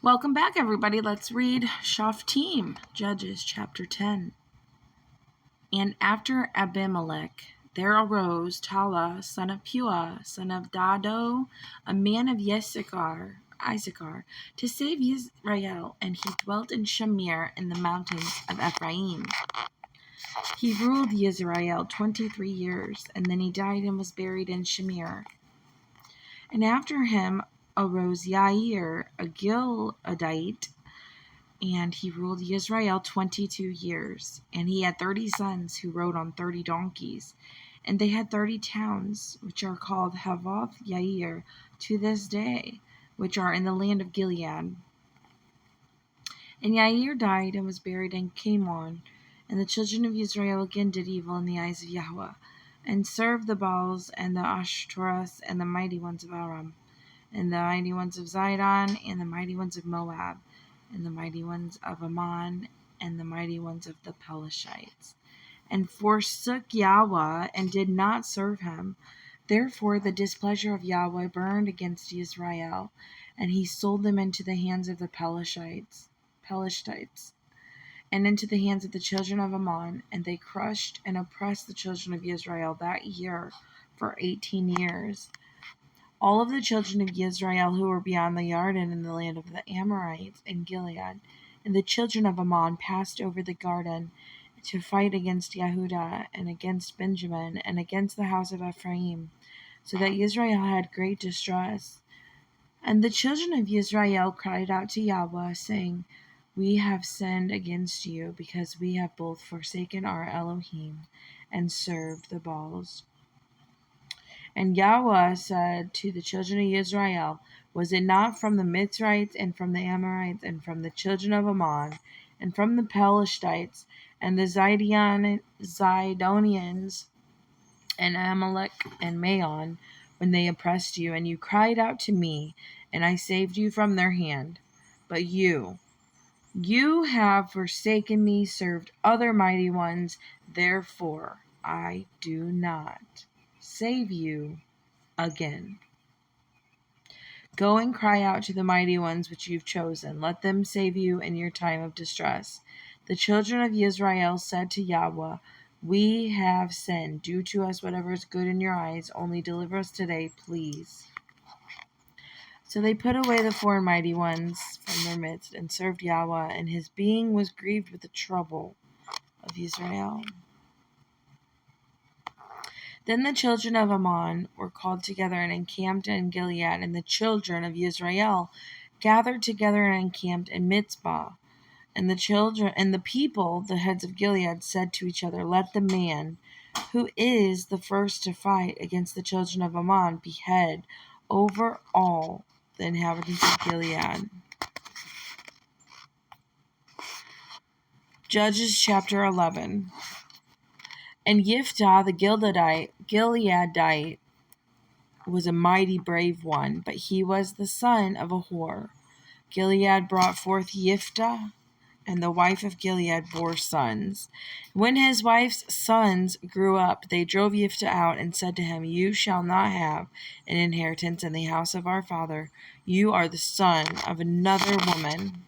Welcome back, everybody. Let's read Shoftim, Judges chapter 10. And after Abimelech, there arose Tala, son of Puah, son of Dado, a man of Issachar, to save Israel, and he dwelt in Shamir in the mountains of Ephraim. He ruled Israel 23 years, and then he died and was buried in Shamir. And after him arose Yair, a Gileadite, and he ruled Israel 22 years. And he had 30 sons who rode on 30 donkeys. And they had 30 towns, which are called Havoth Yair to this day, which are in the land of Gilead. And Yair died and was buried in Camon. And the children of Israel again did evil in the eyes of Yahweh, and served the Baals and the Ashtoreths and the mighty ones of Aram, and the mighty ones of Zidon, and the mighty ones of Moab, and the mighty ones of Ammon, and the mighty ones of the Pelishites, and forsook Yahweh, and did not serve him. Therefore the displeasure of Yahweh burned against Israel, and he sold them into the hands of the Pelishites, and into the hands of the children of Ammon, and they crushed and oppressed the children of Israel that year for 18 years. All of the children of Israel who were beyond the Jordan in the land of the Amorites and Gilead, and the children of Ammon passed over the Jordan to fight against Yehudah and against Benjamin and against the house of Ephraim, so that Israel had great distress. And the children of Israel cried out to Yahweh, saying, We have sinned against you, because we have both forsaken our Elohim and served the Baals. And Yahweh said to the children of Israel, Was it not from the Mitzrites, and from the Amorites, and from the children of Ammon, and from the Pelishites, and the Zidonians, and Amalek, and Maon, when they oppressed you, and you cried out to me, and I saved you from their hand? But you have forsaken me, served other mighty ones, therefore I do not save you again. Go and cry out to the mighty ones which you've chosen. Let them save you in your time of distress. The children of Israel said to Yahweh, We have sinned. Do to us whatever is good in your eyes. Only deliver us today, please. So they put away the four mighty ones from their midst and served Yahweh, and his being was grieved with the trouble of Israel. Then the children of Ammon were called together and encamped in Gilead, and the children of Israel gathered together and encamped in Mizpah. And the people, the heads of Gilead, said to each other, Let the man who is the first to fight against the children of Ammon be head over all the inhabitants of Gilead. Judges chapter 11. And Yiftah the Gileadite was a mighty brave one, but he was the son of a whore. Gilead brought forth Yiftah, and the wife of Gilead bore sons. When his wife's sons grew up, they drove Yiftah out and said to him, You shall not have an inheritance in the house of our father. You are the son of another woman.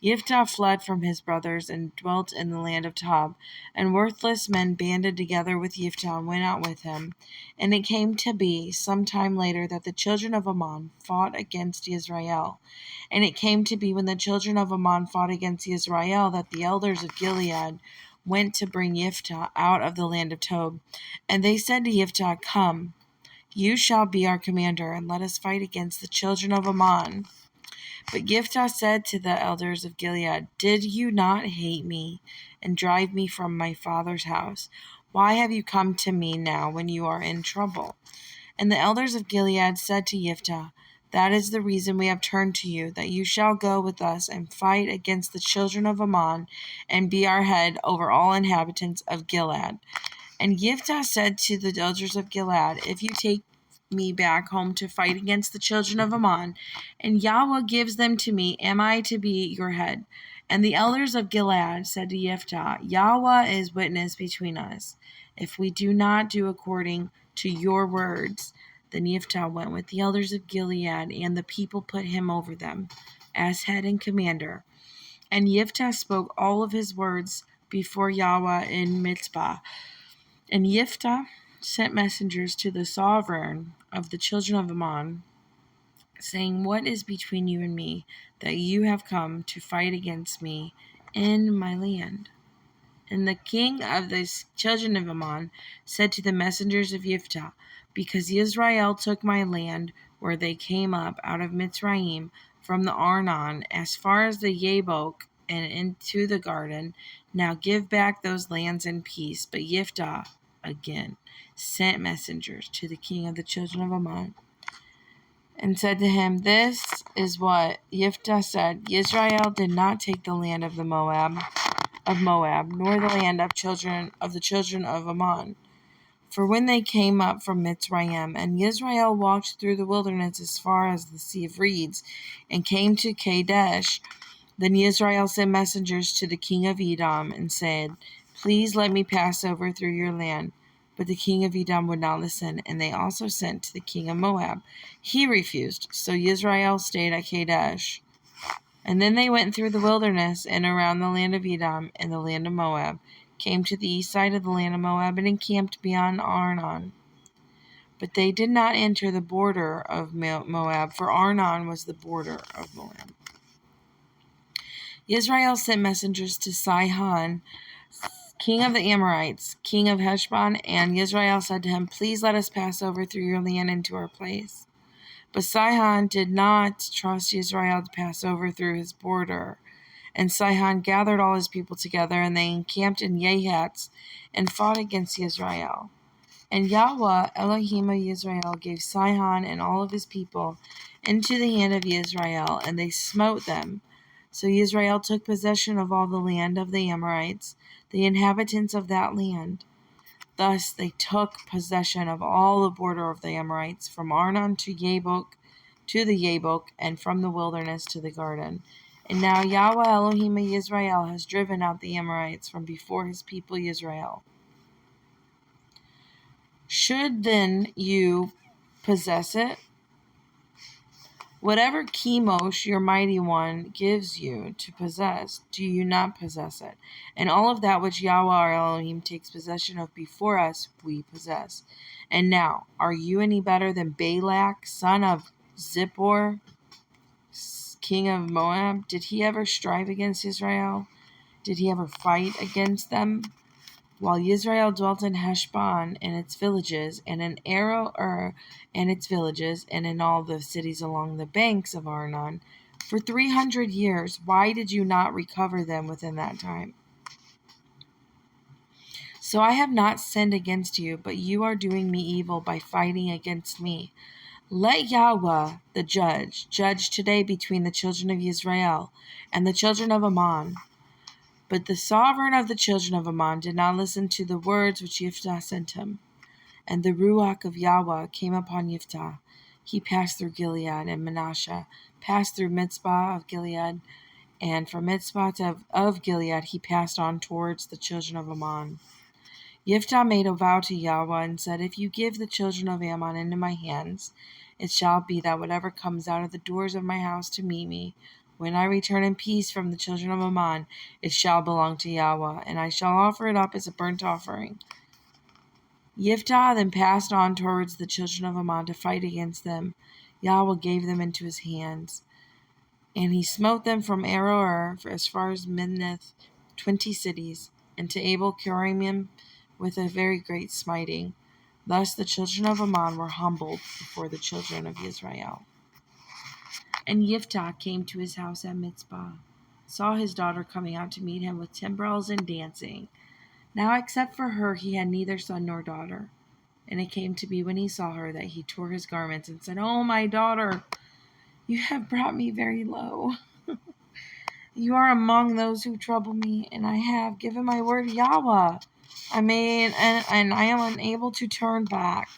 Yiftah fled from his brothers and dwelt in the land of Tob, and worthless men banded together with Yiftah and went out with him. And it came to be some time later that the children of Ammon fought against Israel. And it came to be when the children of Ammon fought against Israel that the elders of Gilead went to bring Yiftah out of the land of Tob. And they said to Yiftah, Come, you shall be our commander, and let us fight against the children of Ammon. But Yiftah said to the elders of Gilead, Did you not hate me and drive me from my father's house? Why have you come to me now when you are in trouble? And the elders of Gilead said to Yiftah, That is the reason we have turned to you, that you shall go with us and fight against the children of Ammon, and be our head over all inhabitants of Gilead. And Yiftah said to the elders of Gilead, If you take me back home to fight against the children of Ammon, and Yahweh gives them to me, am I to be your head? And the elders of Gilead said to Yiftah, Yahweh is witness between us. If we do not do according to your words, Then Yiphtah went with the elders of Gilead, and the people put him over them, as head and commander. And Yiphtah spoke all of his words before Yahweh in Mizpah. And Yiphtah sent messengers to the sovereign of the children of Ammon, saying, What is between you and me, that you have come to fight against me in my land? And the king of the children of Ammon said to the messengers of Yiphtah, Because Israel took my land, where they came up out of Mitzrayim from the Arnon, as far as the Yabok, and into the garden, now give back those lands in peace. But Yiphtah again sent messengers to the king of the children of Ammon, and said to him, This is what Yiphtah said, Israel did not take the land of Moab, nor the land of the children of Ammon. For when they came up from Mitzrayim, and Israel walked through the wilderness as far as the Sea of Reeds, and came to Kadesh, then Israel sent messengers to the king of Edom, and said, Please let me pass over through your land. But the king of Edom would not listen, and they also sent to the king of Moab. He refused, so Israel stayed at Kadesh. And then they went through the wilderness and around the land of Edom and the land of Moab, came to the east side of the land of Moab, and encamped beyond Arnon. But they did not enter the border of Moab, for Arnon was the border of Moab. Israel sent messengers to Sihon, king of the Amorites, king of Heshbon, and Israel said to him, Please let us pass over through your land into our place. But Sihon did not trust Israel to pass over through his border. And Sihon gathered all his people together, and they encamped in Yahatz and fought against Israel. And Yahweh, Elohim of Israel, gave Sihon and all of his people into the hand of Israel, and they smote them. So Israel took possession of all the land of the Amorites, the inhabitants of that land. Thus they took possession of all the border of the Amorites, from Arnon to the Yabok, and from the wilderness to the garden. And now Yahweh Elohim of Israel has driven out the Amorites from before his people Israel. Should then you possess it? Whatever Chemosh, your mighty one, gives you to possess, do you not possess it? And all of that which Yahweh our Elohim takes possession of before us, we possess. And now, are you any better than Balak, son of Zippor, king of Moab? Did he ever strive against Israel? Did he ever fight against them? While Israel dwelt in Heshbon and its villages, and in Aroer and its villages, and in all the cities along the banks of Arnon, for 300 years, why did you not recover them within that time? So I have not sinned against you, but you are doing me evil by fighting against me. Let Yahweh, the judge today between the children of Israel and the children of Ammon. But the sovereign of the children of Ammon did not listen to the words which Yiphtah sent him. And the Ruach of Yahweh came upon Yiphtah. He passed through Gilead, and Manasseh passed through Mizpah of Gilead, and from Mizpah of Gilead he passed on towards the children of Ammon. Yiphtah made a vow to Yahweh and said, If you give the children of Ammon into my hands, it shall be that whatever comes out of the doors of my house to meet me, when I return in peace from the children of Ammon, it shall belong to Yahweh, and I shall offer it up as a burnt offering. Yiphtah then passed on towards the children of Ammon to fight against them. Yahweh gave them into his hands, and he smote them from Aroer as far as Minnith, 20 cities, and to Abel Keramim with a very great smiting. Thus the children of Ammon were humbled before the children of Israel. And Yiphtah came to his house at Mizpah, saw his daughter coming out to meet him with timbrels and dancing. Now except for her he had neither son nor daughter. And it came to be when he saw her that he tore his garments and said, Oh, my daughter, you have brought me very low. You are among those who trouble me, and I have given my word to Yahweh. And I am unable to turn back.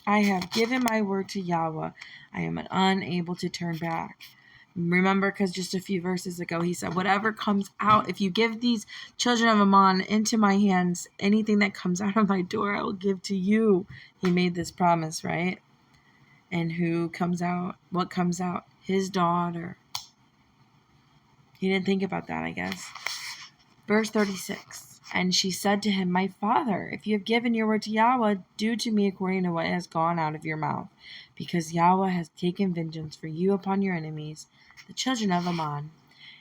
I have given my word to Yahweh. I am unable to turn back. Remember, because just a few verses ago, he said, whatever comes out, if you give these children of Ammon into my hands, anything that comes out of my door, I will give to you. He made this promise, right? And who comes out? What comes out? His daughter. He didn't think about that, I guess. Verse 36. And she said to him, my father, if you have given your word to Yahweh, do to me according to what has gone out of your mouth, because Yahweh has taken vengeance for you upon your enemies, the children of Ammon.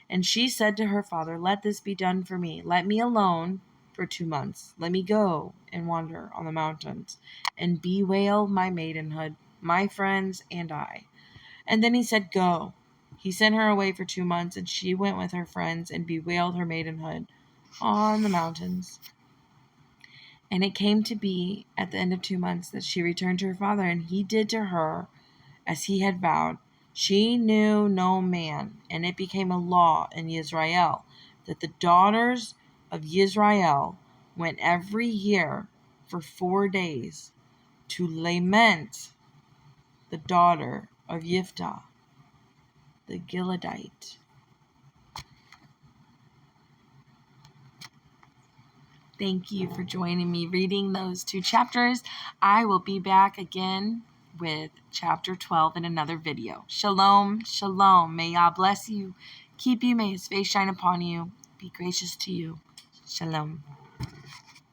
And she said to her father, let this be done for me. Let me alone for 2 months. Let me go and wander on the mountains and bewail my maidenhood, my friends and I. And then he said, go. He sent her away for 2 months, and she went with her friends and bewailed her maidenhood on the mountains. And it came to be at the end of 2 months that she returned to her father, and he did to her as he had vowed. She knew no man, and it became a law in Israel that the daughters of Israel went every year for 4 days to lament the daughter of Yifta, the Gileadite. Thank you for joining me reading those 2 chapters. I will be back again with chapter 12 in another video. Shalom, shalom. May Yah bless you, keep you, may his face shine upon you, be gracious to you. Shalom.